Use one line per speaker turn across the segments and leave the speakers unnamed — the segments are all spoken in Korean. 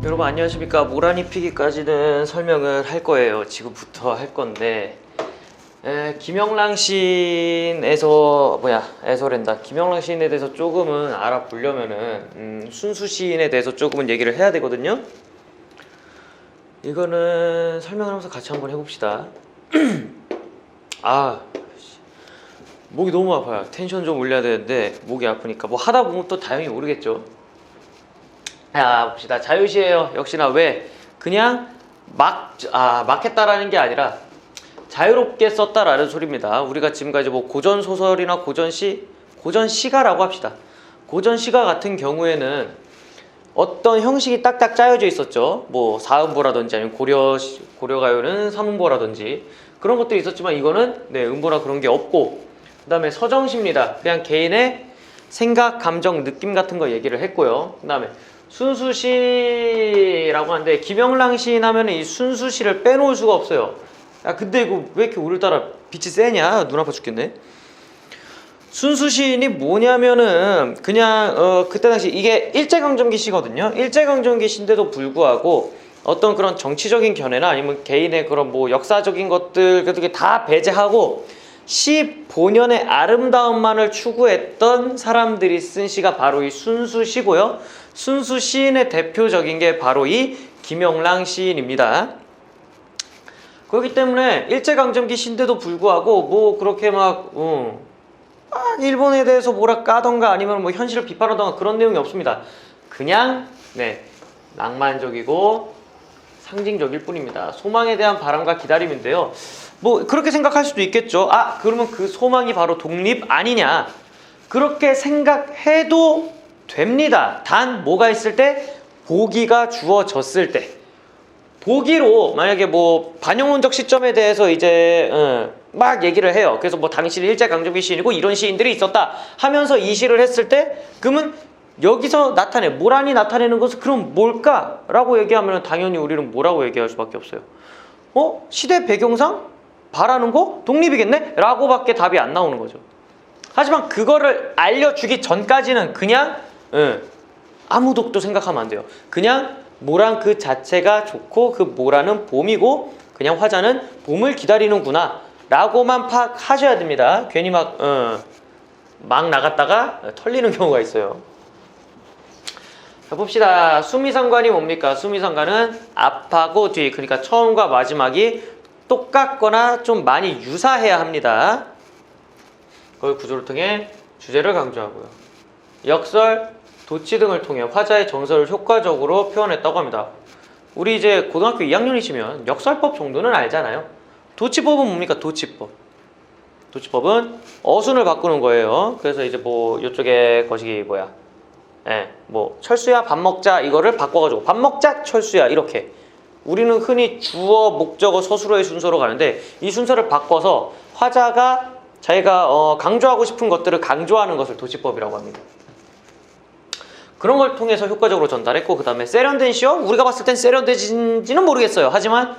여러분 안녕하십니까. 모라니 피기까지는 설명을 할 거예요. 지금부터 할 건데 김영랑 시인에서 애서랜다. 김영랑 시인에 대해서 조금은 알아보려면은 순수 시인에 대해서 조금은 얘기를 해야 되거든요. 이거는 설명을 하면서 같이 한번 해봅시다. 목이 너무 아파요. 텐션 좀 올려야 되는데 목이 아프니까 뭐 하다 보면 또 다행히 오르겠죠. 자, 봅시다. 자유시예요. 역시나 왜 그냥 막 했다라는 게 아니라 자유롭게 썼다라는 소리입니다. 우리가 지금까지 뭐 고전 소설이나 고전 시가라고 합시다. 고전 시가 같은 경우에는 어떤 형식이 딱딱 짜여져 있었죠. 뭐 사음보라든지 아니면 고려가요는 삼음보라든지 그런 것들이 있었지만 이거는 음보나 그런 게 없고, 그 다음에 서정시입니다. 그냥 개인의 생각, 감정, 느낌 같은 거 얘기를 했고요. 그 다음에 순수시라고 하는데 김영랑 시인 하면 이 순수시를 빼놓을 수가 없어요. 근데 이거 왜 이렇게 오늘따라 빛이 세냐? 눈 아파 죽겠네. 순수시인이 뭐냐면은 그냥 그때 당시 이게 일제강점기 시거든요. 일제강점기 시인데도 불구하고 어떤 그런 정치적인 견해나 아니면 개인의 그런 뭐 역사적인 것들 그게 다 배제하고 시 본연의 아름다움만을 추구했던 사람들이 쓴 시가 바로 이 순수시고요. 순수 시인의 대표적인 게 바로 이 김영랑 시인입니다. 그렇기 때문에 일제강점기 시인데도 불구하고 뭐 그렇게 막 일본에 대해서 뭐라 까던가 아니면 뭐 현실을 비판하던가 그런 내용이 없습니다. 그냥 낭만적이고 상징적일 뿐입니다. 소망에 대한 바람과 기다림인데요. 뭐 그렇게 생각할 수도 있겠죠. 그러면 그 소망이 바로 독립 아니냐? 그렇게 생각해도 됩니다. 단 뭐가 있을 때? 보기가 주어졌을 때. 보기로 만약에 뭐 반영론적 시점에 대해서 이제 막 얘기를 해요. 그래서 뭐 당신이 일제강점기 시인이고 이런 시인들이 있었다 하면서 이 시를 했을 때 그러면 여기서 모란이 나타내는 것은 그럼 뭘까? 라고 얘기하면 당연히 우리는 뭐라고 얘기할 수밖에 없어요. 시대 배경상 바라는 거 독립이겠네? 라고 밖에 답이 안 나오는 거죠. 하지만 그거를 알려주기 전까지는 그냥 아무 독도 생각하면 안 돼요. 그냥 모란 그 자체가 좋고 그 모란은 봄이고 그냥 화자는 봄을 기다리는구나 라고만 파악하셔야 됩니다. 괜히 막 나갔다가 털리는 경우가 있어요. 자, 봅시다. 수미상관이 뭡니까? 수미상관은 앞하고 뒤, 그러니까 처음과 마지막이 똑같거나 좀 많이 유사해야 합니다. 그걸 구조를 통해 주제를 강조하고요. 역설, 도치 등을 통해 화자의 정서를 효과적으로 표현했다고 합니다. 우리 이제 고등학교 2학년이시면 역설법 정도는 알잖아요. 도치법은 뭡니까? 도치법. 도치법은 어순을 바꾸는 거예요. 그래서 이제 뭐 이쪽에 거시기 뭐 철수야 밥 먹자 이거를 바꿔가지고 밥 먹자 철수야 이렇게. 우리는 흔히 주어, 목적어, 서술어의 순서로 가는데 이 순서를 바꿔서 화자가 자기가 강조하고 싶은 것들을 강조하는 것을 도치법이라고 합니다. 그런 걸 통해서 효과적으로 전달했고, 그 다음에 세련된 시요? 우리가 봤을 땐 세련되진지는 모르겠어요. 하지만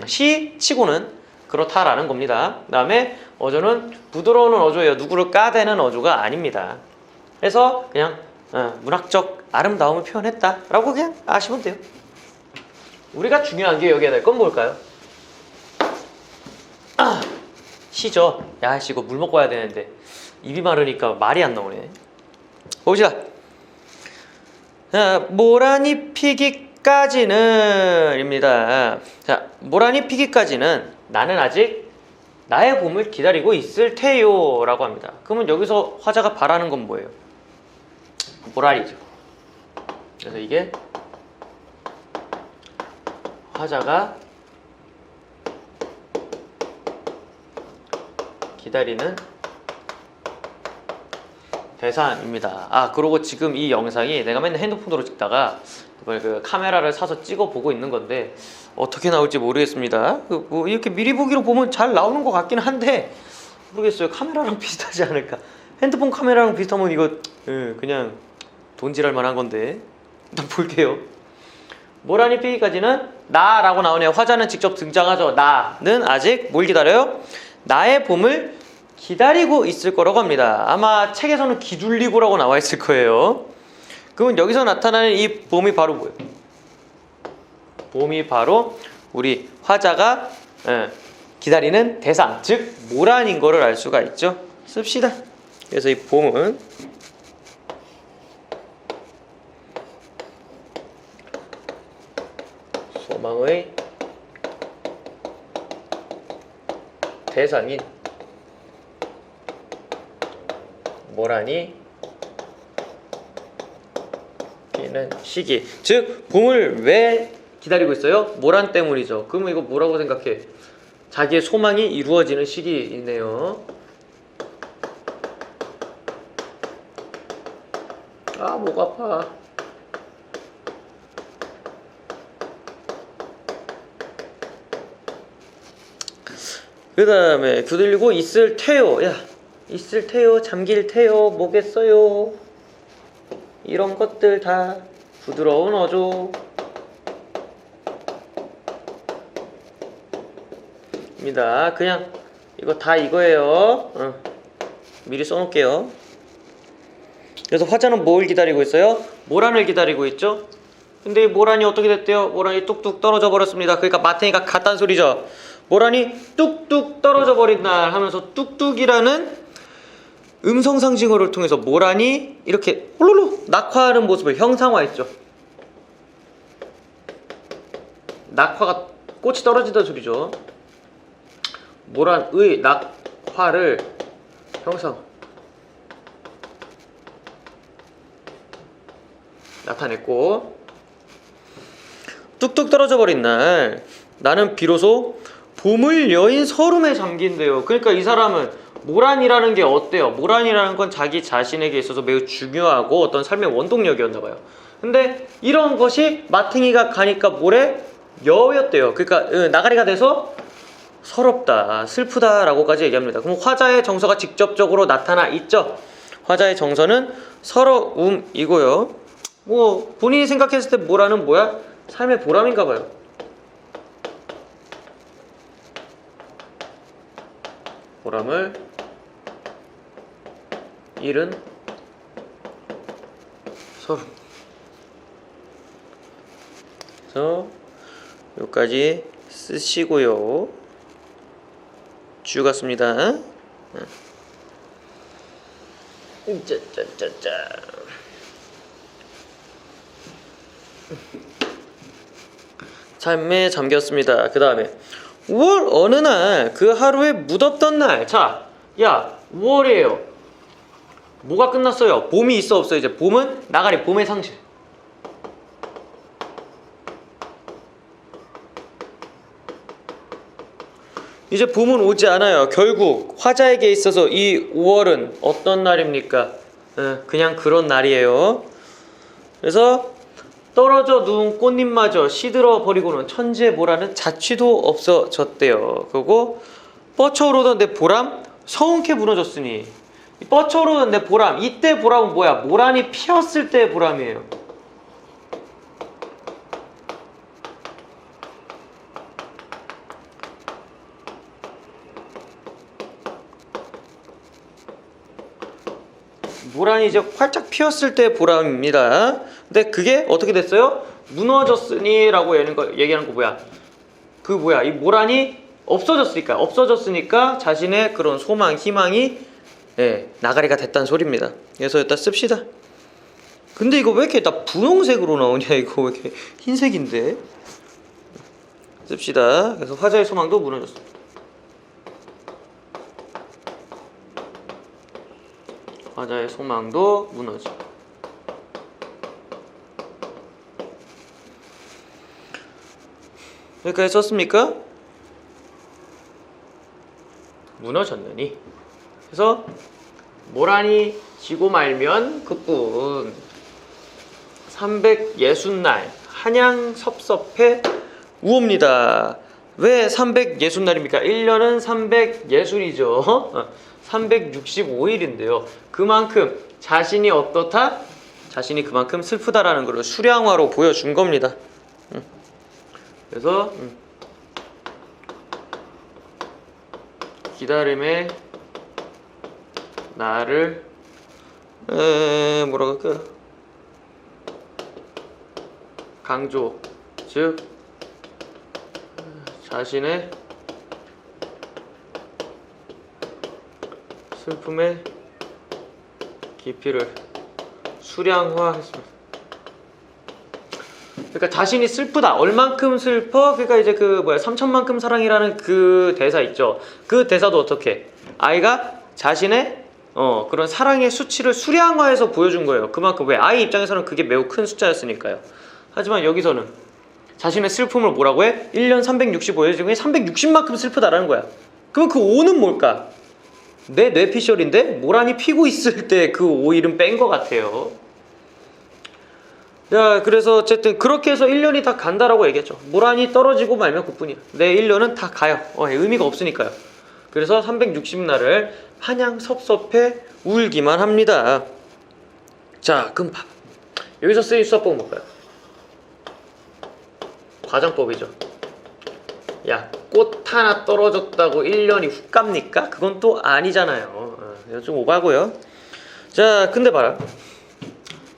시 치고는 그렇다라는 겁니다. 그 다음에 어조는 부드러운 어조예요. 누구를 까대는 어조가 아닙니다. 그래서 그냥 문학적 아름다움을 표현했다라고 그냥 아시면 돼요. 우리가 중요한 게 여기에 될 건 뭘까요? 시죠. 야씨 이거 물 먹고 와야 되는데 입이 마르니까 말이 안 나오네. 봅시다. 자, 모라니 피기까지는 입니다. 자, 모라니 피기까지는 나는 아직 나의 봄을 기다리고 있을 테요 라고 합니다. 그러면 여기서 화자가 바라는 건 뭐예요? 모라니죠. 그래서 이게 화자가 기다리는 대상입니다. 그리고 지금 이 영상이 내가 맨날 핸드폰으로 찍다가 그 카메라를 사서 찍어 보고 있는 건데 어떻게 나올지 모르겠습니다. 뭐 이렇게 미리 보기로 보면 잘 나오는 것 같긴 한데 모르겠어요. 카메라랑 비슷하지 않을까. 핸드폰 카메라랑 비슷하면 이거 그냥 돈질할 만한 건데 일단 볼게요. 모라니 피기까지는 나라고 나오네요. 화자는 직접 등장하죠. 나는 아직 뭘 기다려요? 나의 봄을 기다리고 있을 거라고 합니다. 아마 책에서는 기둘리고라고 나와 있을 거예요. 그러면 여기서 나타나는 이 봄이 바로 뭐예요? 봄이 바로 우리 화자가 기다리는 대상, 즉 모란인 거를 알 수가 있죠. 씁시다. 그래서 이 봄은 소망의 대상인 모란이 피는 시기. 즉 봄을 왜 기다리고 있어요? 모란 때문이죠. 그러면 이거 뭐라고 생각해? 자기의 소망이 이루어지는 시기이네요. 아, 목 아파. 그 다음에 두들리고 있을 테요. 야, 있을 테요, 잠길 테요, 뭐겠어요. 이런 것들 다 부드러운 어조 입니다. 그냥 이거 다 이거예요. 미리 써놓을게요. 그래서 화자는 뭘 기다리고 있어요? 모란을 기다리고 있죠. 근데 이 모란이 어떻게 됐대요? 모란이 뚝뚝 떨어져 버렸습니다. 그러니까 마탱이가 갔단 소리죠. 모란이 뚝뚝 떨어져 버린 날 하면서 뚝뚝이라는 음성 상징어를 통해서 모란이 이렇게 홀로로 낙화하는 모습을 형상화했죠. 낙화가 꽃이 떨어진다는 소리죠. 모란의 낙화를 형상 나타냈고, 뚝뚝 떨어져 버린 날 나는 비로소 봄을 여인 서름에 잠긴대요. 그러니까 이 사람은 모란이라는 게 어때요? 모란이라는 건 자기 자신에게 있어서 매우 중요하고 어떤 삶의 원동력이었나 봐요. 근데 이런 것이 마탱이가 가니까 뭐래? 여였대요. 그러니까 나가리가 돼서 서럽다, 슬프다 라고까지 얘기합니다. 그럼 화자의 정서가 직접적으로 나타나 있죠. 화자의 정서는 서러움이고요. 뭐 본인이 생각했을 때 모란은 뭐야? 삶의 보람인가 봐요. 보람을 잃은 서름. 그래서 여기까지 쓰시고요. 주 같습니다. 짜짜짜짜. 삶에 잠겼습니다. 그 다음에 5월 어느 날 그 하루에 묻었던 날. 자, 야 5월이에요. 뭐가 끝났어요? 봄이 있어 없어? 이제 봄은 나가리, 봄의 상실. 이제 봄은 오지 않아요. 결국 화자에게 있어서 이 5월은 어떤 날입니까? 그냥 그런 날이에요. 그래서 떨어져 누운 꽃잎마저 시들어 버리고는 천지에 뭐라는 자취도 없어졌대요. 그리고 뻗쳐오르던 내 보람 서운케 무너졌으니. 뻗쳐오르던 내 보람, 이때 보람은 뭐야? 모란이 피었을 때의 보람이에요. 모란이 이제 활짝 피었을 때의 보람입니다. 근데 그게 어떻게 됐어요? 무너졌으니 라고 얘기하는 거 뭐야? 그 뭐야? 이 모란이 없어졌으니까 자신의 그런 소망, 희망이 나가리가 됐다는 소리입니다. 그래서 일단 씁시다. 근데 이거 왜 이렇게 다 분홍색으로 나오냐? 이거 왜 이렇게 흰색인데? 씁시다. 그래서 화자의 소망도 무너졌습니다. 화자의 소망도 무너져. 여기까지 썼습니까? 무너졌느니. 그래서 모란이 지고 말면 그뿐 360날 한양 섭섭해 우옵니다. 왜 360날입니까? 1년은 360이죠. 365일인데요. 그만큼 자신이 어떻다? 자신이 그만큼 슬프다라는 걸 수량화로 보여준 겁니다. 그래서 기다림의 나를 뭐라고 할까요? 강조, 즉 자신의 슬픔의 깊이를 수량화했습니다. 그러니까 자신이 슬프다. 얼만큼 슬퍼? 그러니까 이제 그 3천만큼 사랑이라는 그 대사 있죠. 그 대사도 어떻게? 아이가 자신의 그런 사랑의 수치를 수량화해서 보여준 거예요. 그만큼 왜? 아이 입장에서는 그게 매우 큰 숫자였으니까요. 하지만 여기서는 자신의 슬픔을 뭐라고 해? 1년 365일 중에 360만큼 슬프다라는 거야. 그럼 그 5는 뭘까? 내 뇌피셜인데 모란이 피고 있을 때 그 5 이름 뺀 것 같아요. 자, 그래서 어쨌든 그렇게 해서 1년이 다 간다라고 얘기했죠. 모란이 떨어지고 말면 그뿐이야. 내 1년은 다 가요. 의미가 없으니까요. 그래서 360날을 마냥 섭섭해 울기만 합니다. 자, 그럼 봐봐. 여기서 쓰인 수학법은 뭘까요? 과정법이죠. 야, 꽃 하나 떨어졌다고 1년이 훅 갑니까? 그건 또 아니잖아요. 좀 오바고요. 자, 근데 봐라.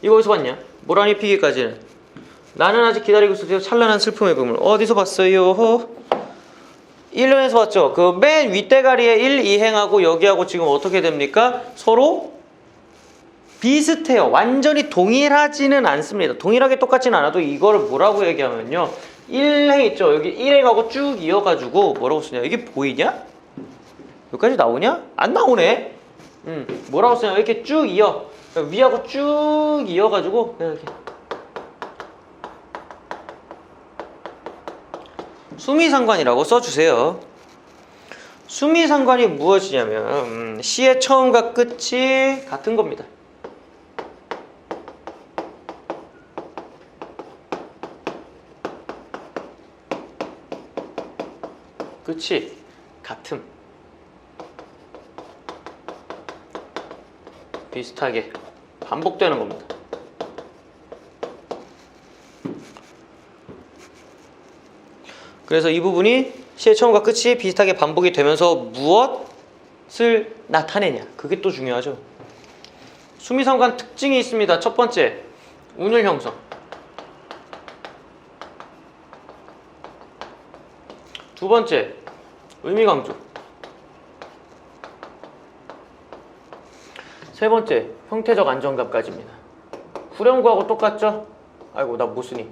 이거 어디서 봤냐? 모란이 피기까지는 나는 아직 기다리고 있어요. 찬란한 슬픔의 그물. 어디서 봤어요? 1년에서 봤죠? 그 맨 윗대가리에 1, 2행하고 여기하고 지금 어떻게 됩니까? 서로 비슷해요. 완전히 동일하지는 않습니다. 동일하게 똑같지는 않아도 이거를 뭐라고 얘기하면요, 1행 있죠? 여기 1행하고 쭉 이어가지고 뭐라고 쓰냐? 이게 보이냐? 여기까지 나오냐? 안 나오네. 뭐라고 쓰냐? 이렇게 쭉 이어, 위하고 쭉 이어가지고 이렇게 수미상관이라고 써주세요. 수미상관이 무엇이냐면 시의 처음과 끝이 같은 겁니다. 끝이 같음, 비슷하게 반복되는 겁니다. 그래서 이 부분이 시의 처음과 끝이 비슷하게 반복이 되면서 무엇을 나타내냐, 그게 또 중요하죠. 수미상관 특징이 있습니다. 첫 번째, 운율 형성. 두 번째, 의미 강조. 세 번째, 형태적 안정감까지입니다. 후렴구하고 똑같죠? 아이고, 나 못 쓰니.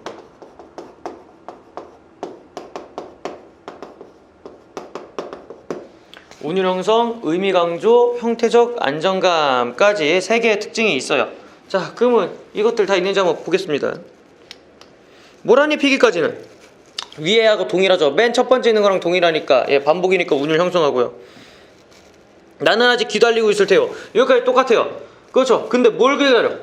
운율 형성, 의미 강조, 형태적 안정감까지 세 개의 특징이 있어요. 자, 그러면 이것들 다 있는지 한번 보겠습니다. 모란이 피기까지는 위에하고 동일하죠. 맨 첫 번째 있는 거랑 동일하니까, 반복이니까 운율 형성하고요. 나는 아직 기다리고 있을 테요. 여기까지 똑같아요. 그렇죠. 근데 뭘 기다려?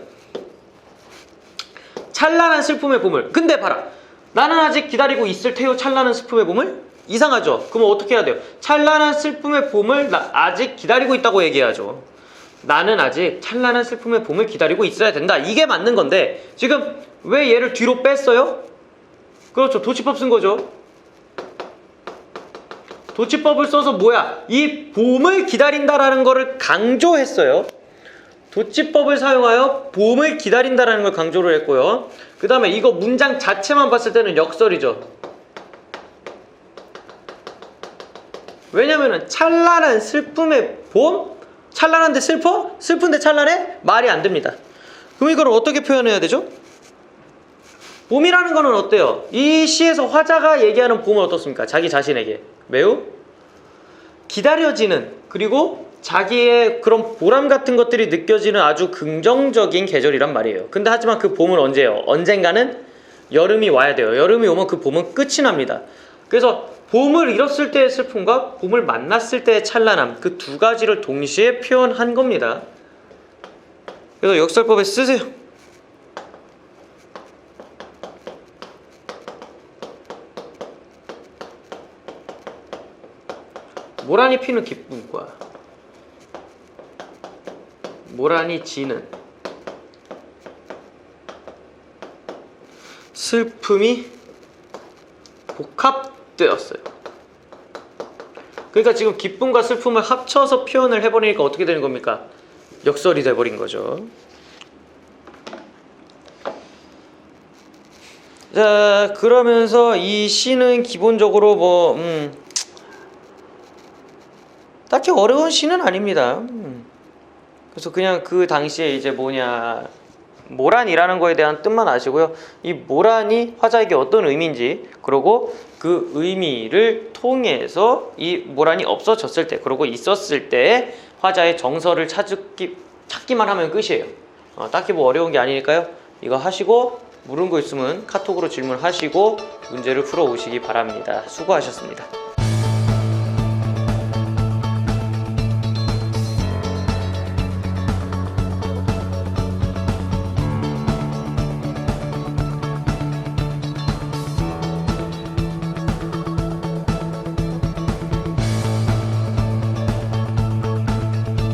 찬란한 슬픔의 봄을. 근데 봐라, 나는 아직 기다리고 있을 테요. 찬란한 슬픔의 봄을? 이상하죠. 그럼 어떻게 해야 돼요? 찬란한 슬픔의 봄을 아직 기다리고 있다고 얘기해야죠. 나는 아직 찬란한 슬픔의 봄을 기다리고 있어야 된다. 이게 맞는 건데 지금 왜 얘를 뒤로 뺐어요? 그렇죠. 도치법 쓴 거죠. 도치법을 써서 뭐야? 이 봄을 기다린다라는 거를 강조했어요. 도치법을 사용하여 봄을 기다린다라는 걸 강조를 했고요. 그 다음에 이거 문장 자체만 봤을 때는 역설이죠. 왜냐면은 찬란한 슬픔의 봄? 찬란한데 슬퍼? 슬픈데 찬란해? 말이 안 됩니다. 그럼 이걸 어떻게 표현해야 되죠? 봄이라는 거는 어때요? 이 시에서 화자가 얘기하는 봄은 어떻습니까? 자기 자신에게 매우 기다려지는, 그리고 자기의 그런 보람 같은 것들이 느껴지는 아주 긍정적인 계절이란 말이에요. 근데 하지만 그 봄은 언제예요? 언젠가는 여름이 와야 돼요. 여름이 오면 그 봄은 끝이 납니다. 그래서 봄을 잃었을 때의 슬픔과 봄을 만났을 때의 찬란함, 그 두 가지를 동시에 표현한 겁니다. 그래서 역설법에 쓰세요. 모란이 피는 기쁨과 모란이 지는 슬픔이 복합되었어요. 그러니까 지금 기쁨과 슬픔을 합쳐서 표현을 해버리니까 어떻게 되는 겁니까? 역설이 돼버린 거죠. 자, 그러면서 이 시는 기본적으로 뭐 딱히 어려운 시는 아닙니다. 그래서 그냥 그 당시에 이제 뭐냐, 모란이라는 거에 대한 뜻만 아시고요. 이 모란이 화자에게 어떤 의미인지, 그리고 그 의미를 통해서 이 모란이 없어졌을 때, 그리고 있었을 때 화자의 정서를 찾기만 하면 끝이에요. 딱히 뭐 어려운 게 아니니까요. 이거 하시고 모르는 거 있으면 카톡으로 질문하시고 문제를 풀어 오시기 바랍니다. 수고하셨습니다.